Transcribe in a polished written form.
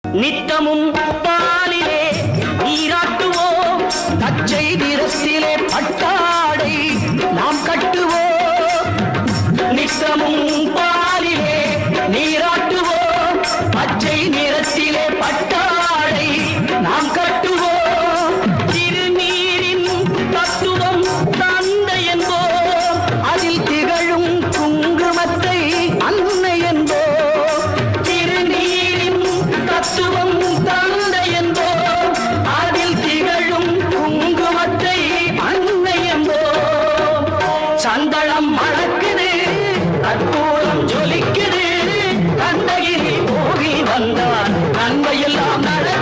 நித்தமும் பாலிலே நீராட்டுவோம், பச்சை நிறத்திலே பட்டாடை நாம் கட்டுவோம். நித்தமும் பாலிலே நீராட்டுவோம், பச்சை நிறத்திலே பட்டாடை நாம் கட்டுவோம். திருநீரின் தத்துவம் தந்தை என்போம், அதில் திகழும் குங்குமத்தை அன்னை என்போம். திருநீரின் தத்துவம் தந்தை என்போம், அதில் திகழும் குங்குமத்தை அன்னை என்போம். சந்தளம் மணக்குது, கற்பூரம் ஜொலிக்குது, கந்தகிரி போகி வந்தார் நன்மையெல்லாம் நடக்குது.